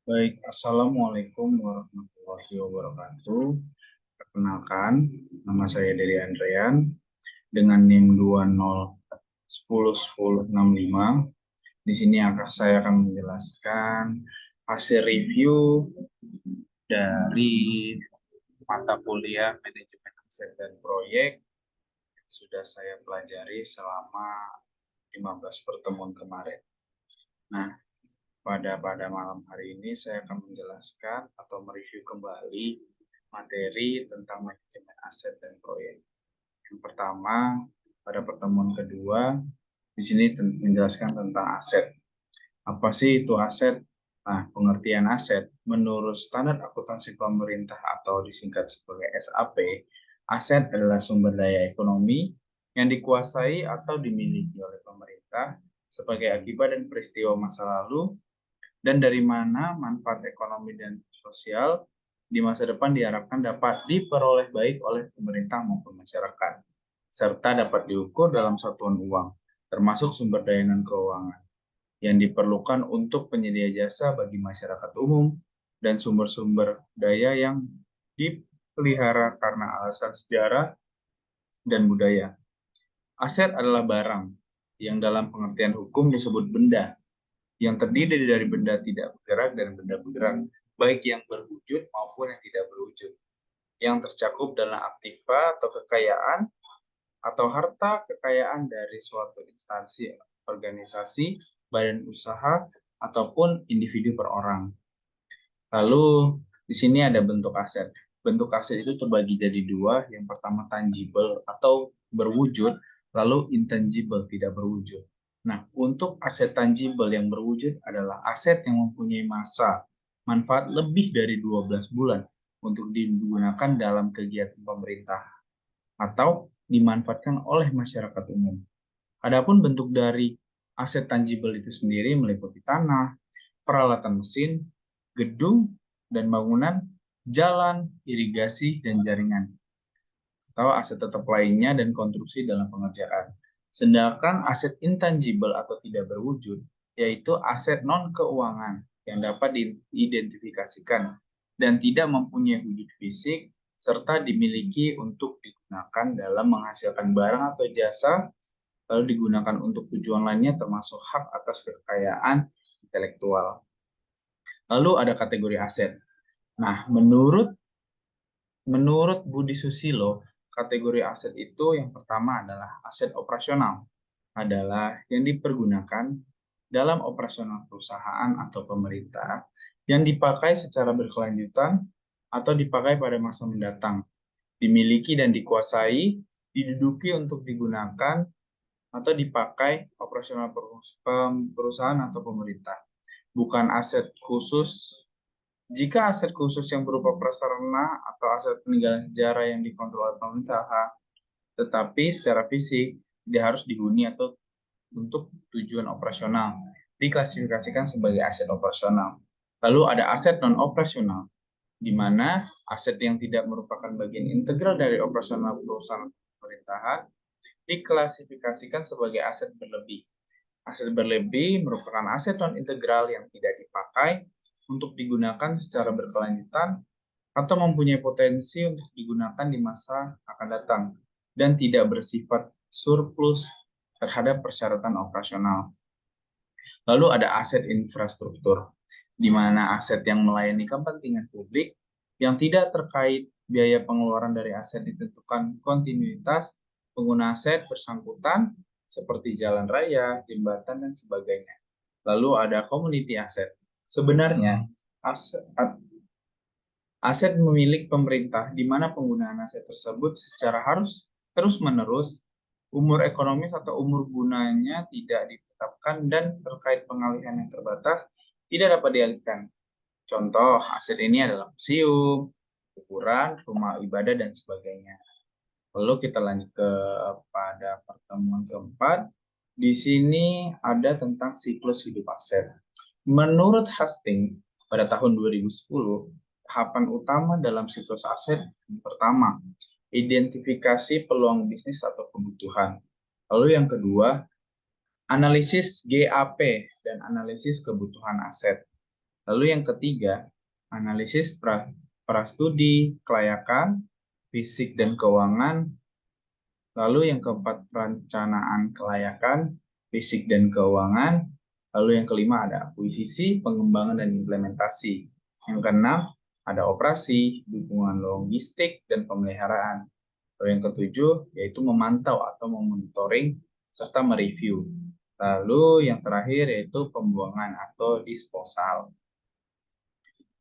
Baik, Assalamualaikum warahmatullahi wabarakatuh. Perkenalkan, nama saya Dedi Andrean dengan NIM 20101065. Di sini saya akan menjelaskan hasil review dari mata kuliah manajemen aset dan proyek yang sudah saya pelajari selama 15 pertemuan kemarin. Nah, pada malam hari ini saya akan menjelaskan atau mereview kembali materi tentang manajemen aset dan proyek. Yang pertama, pada pertemuan kedua, di sini menjelaskan tentang aset. Apa sih itu aset? Nah, pengertian aset menurut standar akuntansi pemerintah atau disingkat sebagai SAP, aset adalah sumber daya ekonomi yang dikuasai atau dimiliki oleh pemerintah sebagai akibat dan peristiwa masa lalu dan dari mana manfaat ekonomi dan sosial di masa depan diharapkan dapat diperoleh baik oleh pemerintah maupun masyarakat, serta dapat diukur dalam satuan uang, termasuk sumber daya keuangan yang diperlukan untuk penyedia jasa bagi masyarakat umum dan sumber-sumber daya yang dipelihara karena alasan sejarah dan budaya. Aset adalah barang yang dalam pengertian hukum disebut benda yang terdiri dari benda tidak bergerak dan benda bergerak, baik yang berwujud maupun yang tidak berwujud, yang tercakup dalam aktiva atau kekayaan atau harta kekayaan dari suatu instansi, organisasi, badan usaha, ataupun individu per orang. Lalu di sini ada bentuk aset. Bentuk aset itu terbagi jadi dua. Yang pertama tangible atau berwujud, lalu intangible tidak berwujud. Nah, untuk aset tangible yang berwujud adalah aset yang mempunyai masa manfaat lebih dari 12 bulan untuk digunakan dalam kegiatan pemerintah atau dimanfaatkan oleh masyarakat umum. Adapun bentuk dari aset tangible itu sendiri meliputi tanah, peralatan mesin, gedung dan bangunan, jalan, irigasi, dan jaringan, atau aset tetap lainnya dan konstruksi dalam pengerjaan. Sedangkan aset intangible atau tidak berwujud, yaitu aset non-keuangan yang dapat diidentifikasikan dan tidak mempunyai wujud fisik, serta dimiliki untuk digunakan dalam menghasilkan barang atau jasa, lalu digunakan untuk tujuan lainnya termasuk hak atas kekayaan intelektual. Lalu ada kategori aset. Nah, menurut Budi Susilo, kategori aset itu yang pertama adalah aset operasional, adalah yang dipergunakan dalam operasional perusahaan atau pemerintah yang dipakai secara berkelanjutan atau dipakai pada masa mendatang, dimiliki dan dikuasai, diduduki untuk digunakan atau dipakai operasional perusahaan atau pemerintah. Bukan aset khusus. Jika aset khusus yang berupa prasarana atau aset peninggalan sejarah yang dikontrol oleh pemerintah, tetapi secara fisik dia harus dihuni atau untuk tujuan operasional, diklasifikasikan sebagai aset operasional. Lalu ada aset non-operasional, di mana aset yang tidak merupakan bagian integral dari operasional perusahaan pemerintahan diklasifikasikan sebagai aset berlebih. Aset berlebih merupakan aset non-integral yang tidak dipakai untuk digunakan secara berkelanjutan atau mempunyai potensi untuk digunakan di masa akan datang dan tidak bersifat surplus terhadap persyaratan operasional. Lalu ada aset infrastruktur, di mana aset yang melayani kepentingan publik yang tidak terkait biaya pengeluaran dari aset ditentukan kontinuitas pengguna aset bersangkutan seperti jalan raya, jembatan, dan sebagainya. Lalu ada community asset. Sebenarnya aset milik pemerintah di mana penggunaan aset tersebut secara harus terus-menerus, umur ekonomis atau umur gunanya tidak ditetapkan dan terkait pengalihan yang terbatas tidak dapat dialihkan. Contoh, aset ini adalah museum, kuburan, rumah ibadah, dan sebagainya. Lalu kita lanjut pada pertemuan keempat. Di sini ada tentang siklus hidup aset. Menurut Hastings, pada tahun 2010, tahapan utama dalam siklus aset yang pertama, identifikasi peluang bisnis atau kebutuhan. Lalu yang kedua, analisis GAP dan analisis kebutuhan aset. Lalu yang ketiga, analisis prastudi kelayakan, fisik dan keuangan. Lalu yang keempat, perencanaan kelayakan, fisik dan keuangan. Lalu yang kelima ada akuisisi, pengembangan dan implementasi. Yang keenam ada operasi, dukungan logistik dan pemeliharaan. Lalu yang ketujuh yaitu memantau atau memonitoring serta mereview. Lalu yang terakhir yaitu pembuangan atau disposal.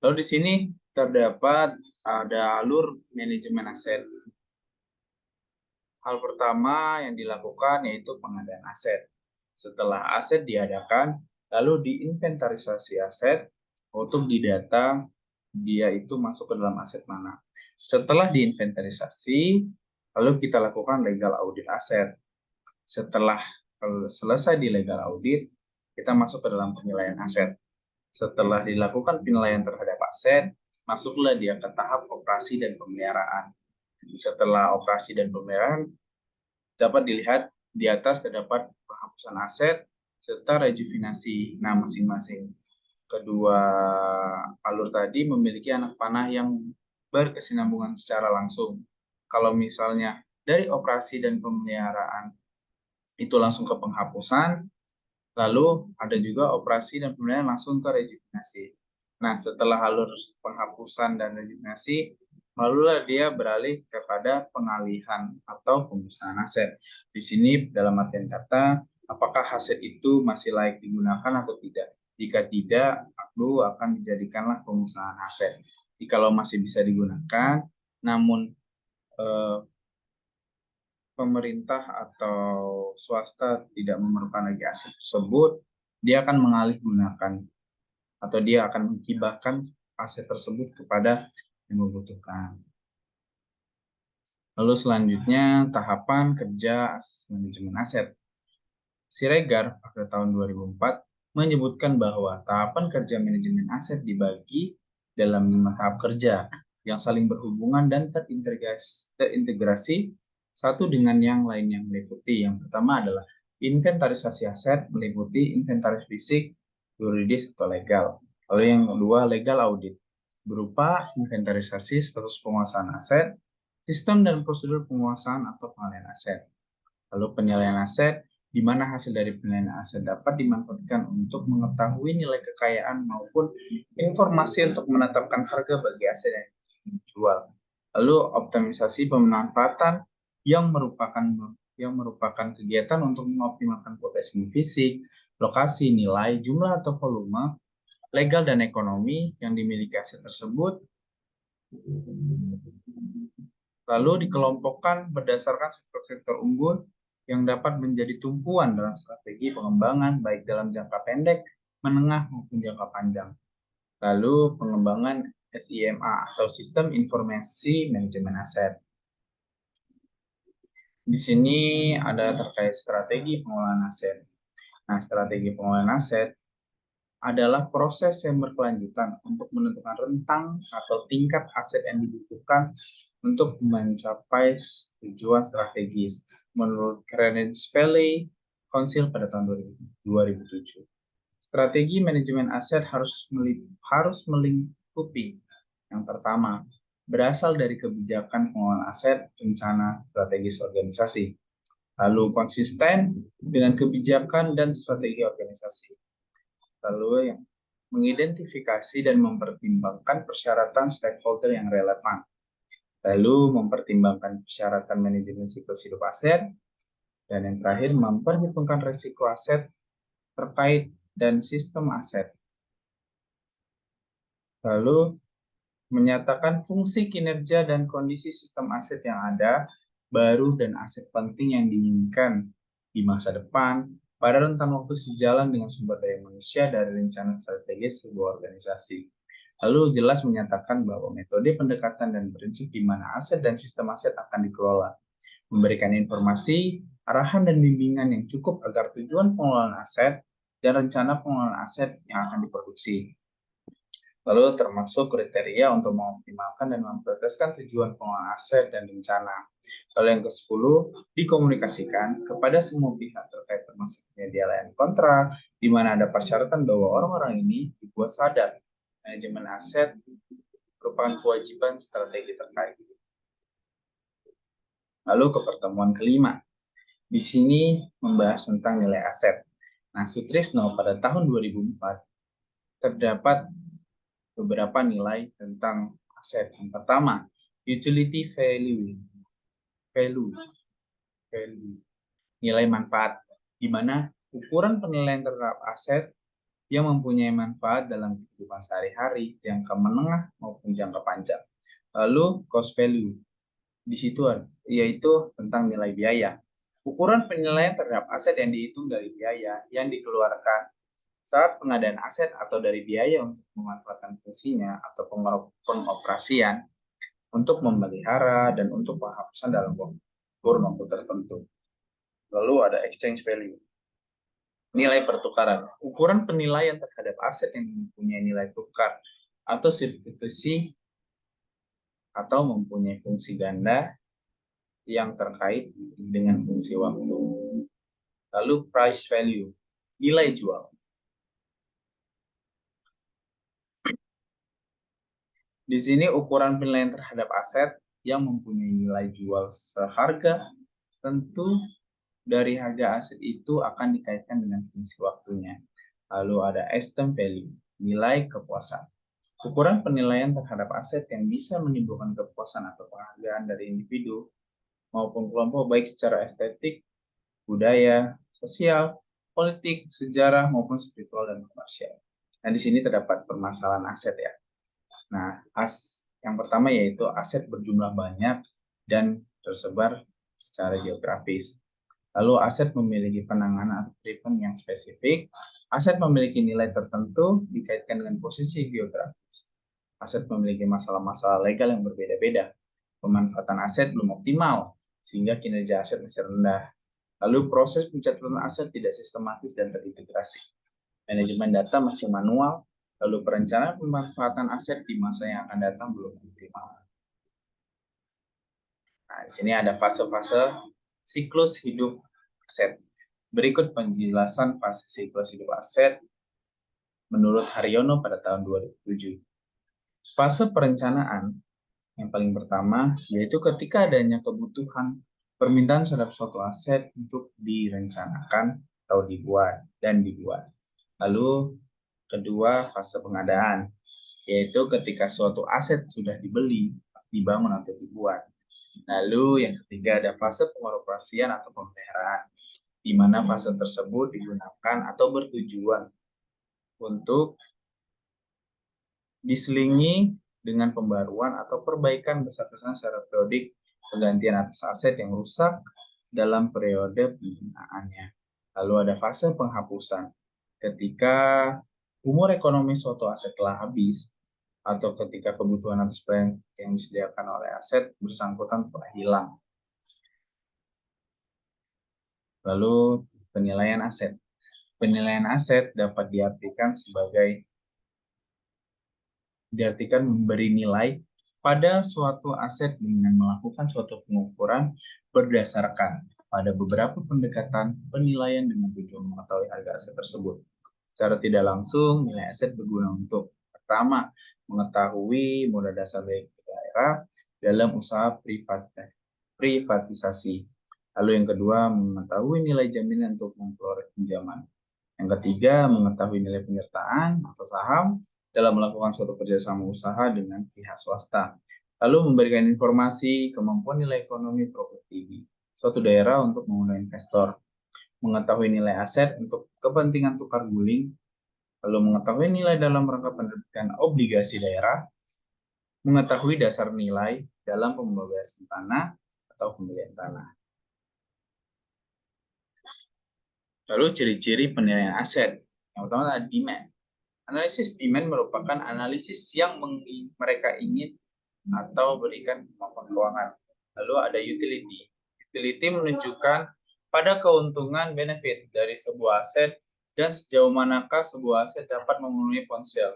Lalu di sini terdapat ada alur manajemen aset. Hal pertama yang dilakukan yaitu pengadaan aset. Setelah aset diadakan, lalu diinventarisasi aset untuk didata dia itu masuk ke dalam aset mana. Setelah diinventarisasi, lalu kita lakukan legal audit aset. Setelah selesai di legal audit, kita masuk ke dalam penilaian aset. Setelah dilakukan penilaian terhadap aset, masuklah dia ke tahap operasi dan pemeliharaan. Setelah operasi dan pemeliharaan, dapat dilihat di atas terdapat penghapusan aset serta rejuvenasi. Nah, masing-masing kedua alur tadi memiliki anak panah yang berkesinambungan secara langsung. Kalau misalnya dari operasi dan pemeliharaan itu langsung ke penghapusan, lalu ada juga operasi dan pemeliharaan langsung ke rejuvenasi. Nah, setelah alur penghapusan dan rejuvenasi, lalulah dia beralih kepada pengalihan atau pemusnahan aset. Di sini dalam artian kata, apakah aset itu masih layak digunakan atau tidak? Jika tidak, lalu akan dijadikanlah pemusnahan aset. Jika masih bisa digunakan, namun pemerintah atau swasta tidak memerlukan lagi aset tersebut, dia akan mengalih gunakan atau dia akan menghibahkan aset tersebut kepada yang membutuhkan. Lalu selanjutnya tahapan kerja manajemen aset. Siregar pada tahun 2004 menyebutkan bahwa tahapan kerja manajemen aset dibagi dalam 5 tahap kerja yang saling berhubungan dan terintegrasi satu dengan yang lainnya meliputi. Yang pertama adalah inventarisasi aset meliputi inventaris fisik, yuridis atau legal. Lalu yang kedua legal audit berupa inventarisasi status penguasaan aset, sistem dan prosedur penguasaan atau pengalihan aset. Lalu penilaian aset di mana hasil dari penilaian aset dapat dimanfaatkan untuk mengetahui nilai kekayaan maupun informasi untuk menetapkan harga bagi aset yang dijual. Lalu optimisasi pemanfaatan yang merupakan kegiatan untuk mengoptimalkan potensi fisik, lokasi, nilai, jumlah atau volume, legal dan ekonomi yang dimiliki aset tersebut. Lalu dikelompokkan berdasarkan sektor-sektor unggul yang dapat menjadi tumpuan dalam strategi pengembangan baik dalam jangka pendek, menengah maupun jangka panjang. Lalu pengembangan SIMA atau Sistem Informasi Manajemen Aset. Di sini ada terkait strategi pengelolaan aset. Nah, strategi pengelolaan aset adalah proses yang berkelanjutan untuk menentukan rentang atau tingkat aset yang dibutuhkan untuk mencapai tujuan strategis menurut Carnegie Valley Council pada tahun 2007. Strategi manajemen aset harus melingkupi yang pertama, berasal dari kebijakan pengelolaan aset, rencana strategis organisasi. Lalu konsisten dengan kebijakan dan strategi organisasi. Lalu yang mengidentifikasi dan mempertimbangkan persyaratan stakeholder yang relevan. Lalu mempertimbangkan persyaratan manajemen siklus hidup aset. Dan yang terakhir, memperhitungkan risiko aset terkait dan sistem aset. Lalu menyatakan fungsi, kinerja, dan kondisi sistem aset yang ada, baru, dan aset penting yang diinginkan di masa depan pada rentan waktu sejalan dengan sumber daya manusia dari rencana strategis sebuah organisasi. Lalu jelas menyatakan bahwa metode pendekatan dan prinsip di mana aset dan sistem aset akan dikelola. Memberikan informasi, arahan, dan bimbingan yang cukup agar tujuan pengelolaan aset dan rencana pengelolaan aset yang akan diproduksi. Lalu termasuk kriteria untuk mengoptimalkan dan memprioritaskan tujuan pengelolaan aset dan rencana. Lalu yang ke-10, dikomunikasikan kepada semua pihak terkait termasuk penyedia layanan kontrak, di mana ada persyaratan bahwa orang-orang ini dibuat sadar Manajemen aset merupakan kewajiban strategi terkait. Lalu ke pertemuan kelima. Di sini membahas tentang nilai aset. Nah, Sutrisno pada tahun 2004 terdapat beberapa nilai tentang aset. Yang pertama, utility value. Nilai manfaat, di mana ukuran penilaian terhadap aset yang mempunyai manfaat dalam kehidupan sehari-hari, jangka menengah maupun jangka panjang. Lalu cost value, di situ yaitu tentang nilai biaya. Ukuran penilaian terhadap aset yang dihitung dari biaya yang dikeluarkan saat pengadaan aset atau dari biaya untuk memanfaatkan fungsinya atau pengoperasian untuk memelihara dan untuk penghapusan dalam kurun waktu tertentu. Lalu ada exchange value, nilai pertukaran, ukuran penilaian terhadap aset yang mempunyai nilai tukar atau substitusi atau mempunyai fungsi ganda yang terkait dengan fungsi waktu. Lalu price value, nilai jual. Di sini ukuran penilaian terhadap aset yang mempunyai nilai jual seharga, tentu dari harga aset itu akan dikaitkan dengan fungsi waktunya. Lalu ada esteem value, nilai kepuasan. Ukuran penilaian terhadap aset yang bisa menimbulkan kepuasan atau penghargaan dari individu maupun kelompok baik secara estetik, budaya, sosial, politik, sejarah maupun spiritual dan komersial. Nah, di sini terdapat permasalahan aset ya. Nah, yang pertama yaitu aset berjumlah banyak dan tersebar secara geografis. Lalu aset memiliki penanganan atau treatment yang spesifik. Aset memiliki nilai tertentu dikaitkan dengan posisi geografis. Aset memiliki masalah-masalah legal yang berbeda-beda. Pemanfaatan aset belum optimal, sehingga kinerja aset masih rendah. Lalu proses pencatatan aset tidak sistematis dan terintegrasi. Manajemen data masih manual, lalu perencanaan pemanfaatan aset di masa yang akan datang belum optimal. Nah, di sini ada fase-fase siklus hidup aset. Berikut penjelasan fase siklus hidup aset menurut Haryono pada tahun 2007. Fase perencanaan yang paling pertama yaitu ketika adanya kebutuhan permintaan terhadap suatu aset untuk direncanakan atau dibuat. Lalu kedua, fase pengadaan, yaitu ketika suatu aset sudah dibeli, dibangun atau dibuat. Lalu yang ketiga ada fase pengoperasian atau pemeliharaan, di mana fase tersebut digunakan atau bertujuan untuk diselingi dengan pembaruan atau perbaikan besar-besaran secara periodik penggantian atas aset yang rusak dalam periode penggunaannya. Lalu ada fase penghapusan, ketika umur ekonomi suatu aset telah habis atau ketika kebutuhan atas plan yang disediakan oleh aset bersangkutan telah hilang. Lalu penilaian aset. Penilaian aset dapat diartikan memberi nilai pada suatu aset dengan melakukan suatu pengukuran berdasarkan pada beberapa pendekatan penilaian dengan tujuan mengetahui harga aset tersebut. Secara tidak langsung, nilai aset berguna untuk pertama, mengetahui modal dasar daerah dalam usaha privatisasi. Lalu yang kedua, mengetahui nilai jaminan untuk memperoleh pinjaman. Yang ketiga, mengetahui nilai penyertaan atau saham dalam melakukan suatu kerjasama usaha dengan pihak swasta. Lalu memberikan informasi kemampuan nilai ekonomi properti di suatu daerah untuk mengundang investor. Mengetahui nilai aset untuk kepentingan tukar guling. Lalu mengetahui nilai dalam rangka penerbitan obligasi daerah. Mengetahui dasar nilai dalam pembebasan tanah atau pembelian tanah. Lalu ciri-ciri penilaian aset. Yang pertama adalah demand. Analisis demand merupakan analisis yang mereka ingin atau berikan kemampuan keuangan. Lalu ada utility. Utility menunjukkan pada keuntungan benefit dari sebuah aset dan sejauh manakah sebuah aset dapat memenuhi ponsel.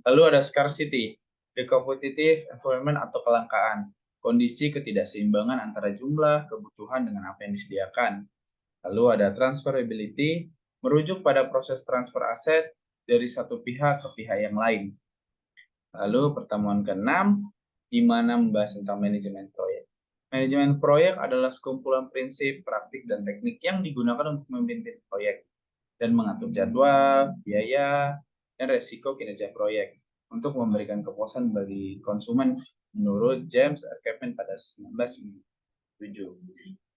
Lalu ada scarcity, the competitive environment atau kelangkaan, kondisi ketidakseimbangan antara jumlah kebutuhan dengan apa yang disediakan. Lalu ada transferability, merujuk pada proses transfer aset dari satu pihak ke pihak yang lain. Lalu pertemuan ke-6, di mana membahas tentang manajemen proyek. Manajemen proyek adalah sekumpulan prinsip, praktik, dan teknik yang digunakan untuk memimpin proyek dan mengatur jadwal, biaya, dan resiko kinerja proyek untuk memberikan kepuasan bagi konsumen menurut James R. Chapman pada 1997.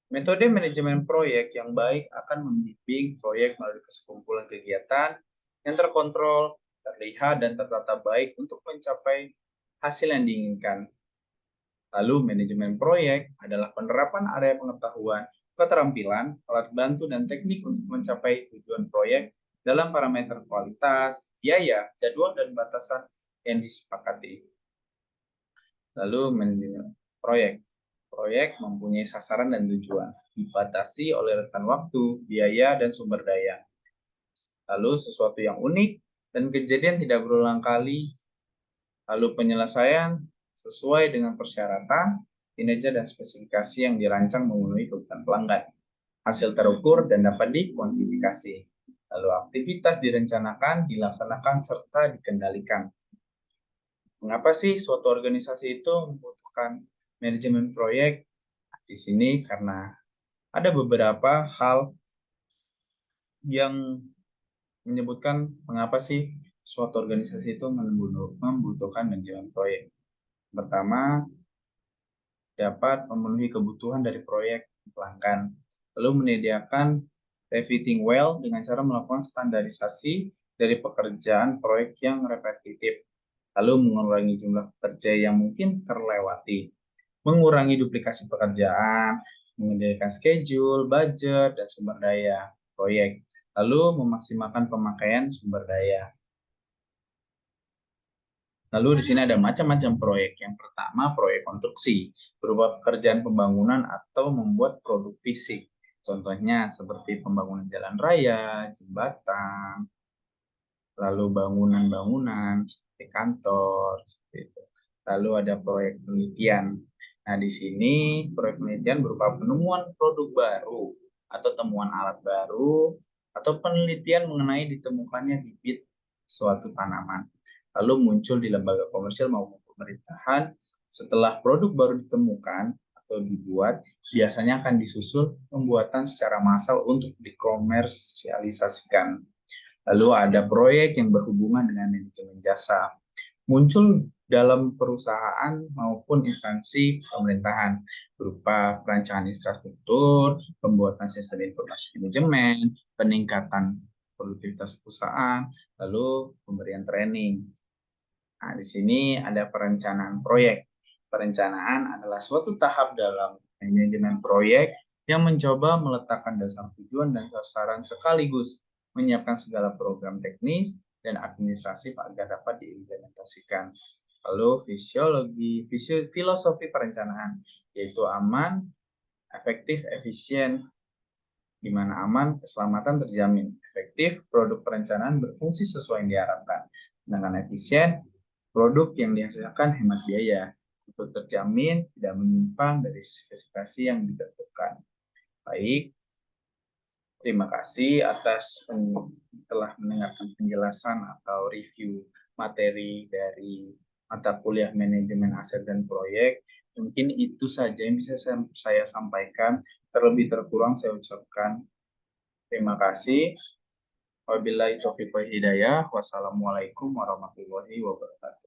Metode manajemen proyek yang baik akan membimbing proyek melalui sekumpulan kegiatan yang terkontrol, terlihat, dan tertata baik untuk mencapai hasil yang diinginkan. Lalu, manajemen proyek adalah penerapan area pengetahuan, keterampilan, alat bantu, dan teknik untuk mencapai tujuan proyek dalam parameter kualitas, biaya, jadwal, dan batasan yang disepakati. Lalu, manajemen proyek. Proyek mempunyai sasaran dan tujuan, dibatasi oleh rentan waktu, biaya, dan sumber daya. Lalu, sesuatu yang unik dan kejadian tidak berulang kali. Lalu, penyelesaian sesuai dengan persyaratan, kinerja, dan spesifikasi yang dirancang memenuhi kebutuhan pelanggan. Hasil terukur dan dapat dikuantifikasi. Lalu, aktivitas direncanakan, dilaksanakan, serta dikendalikan. Mengapa sih suatu organisasi itu membutuhkan manajemen proyek? Di sini karena ada beberapa hal yang menyebutkan mengapa sih suatu organisasi itu membutuhkan manajemen proyek. Pertama, dapat memenuhi kebutuhan dari proyek pelanggan, lalu menyediakan everything well dengan cara melakukan standarisasi dari pekerjaan proyek yang repetitif, lalu mengurangi jumlah pekerja yang mungkin terlewati, mengurangi duplikasi pekerjaan, menyediakan schedule, budget, dan sumber daya proyek, lalu memaksimalkan pemakaian sumber daya. Lalu di sini ada macam-macam proyek. Yang pertama, proyek konstruksi, berupa pekerjaan pembangunan atau membuat produk fisik. Contohnya seperti pembangunan jalan raya, jembatan, lalu bangunan-bangunan seperti kantor, seperti itu. Lalu ada proyek penelitian. Nah, di sini proyek penelitian berupa penemuan produk baru atau temuan alat baru atau penelitian mengenai ditemukannya bibit suatu tanaman. Lalu muncul di lembaga komersial maupun pemerintahan. Setelah produk baru ditemukan atau dibuat, biasanya akan disusul pembuatan secara massal untuk dikomersialisasikan. Lalu ada proyek yang berhubungan dengan manajemen jasa. Muncul dalam perusahaan maupun instansi pemerintahan berupa perancangan infrastruktur, pembuatan sistem informasi manajemen, peningkatan produktivitas perusahaan, lalu pemberian training. Nah, di sini ada perencanaan proyek. Perencanaan adalah suatu tahap dalam manajemen proyek yang mencoba meletakkan dasar tujuan dan sasaran sekaligus, menyiapkan segala program teknis dan administrasi agar dapat diimplementasikan. Lalu filosofi perencanaan, yaitu aman, efektif, efisien, di mana aman, keselamatan terjamin. Efektif, produk perencanaan berfungsi sesuai yang diharapkan. Dengan efisien, produk yang dihasilkan hemat biaya. Untuk terjamin, tidak menyimpang dari spesifikasi yang ditentukan. Baik, terima kasih atas telah mendengarkan penjelasan atau review materi dari mata kuliah manajemen aset dan proyek. Mungkin itu saja yang bisa saya sampaikan. Terlebih terkurang saya ucapkan terima kasih. Wabillahi taufiq wal hidayah. Wassalamualaikum warahmatullahi wabarakatuh.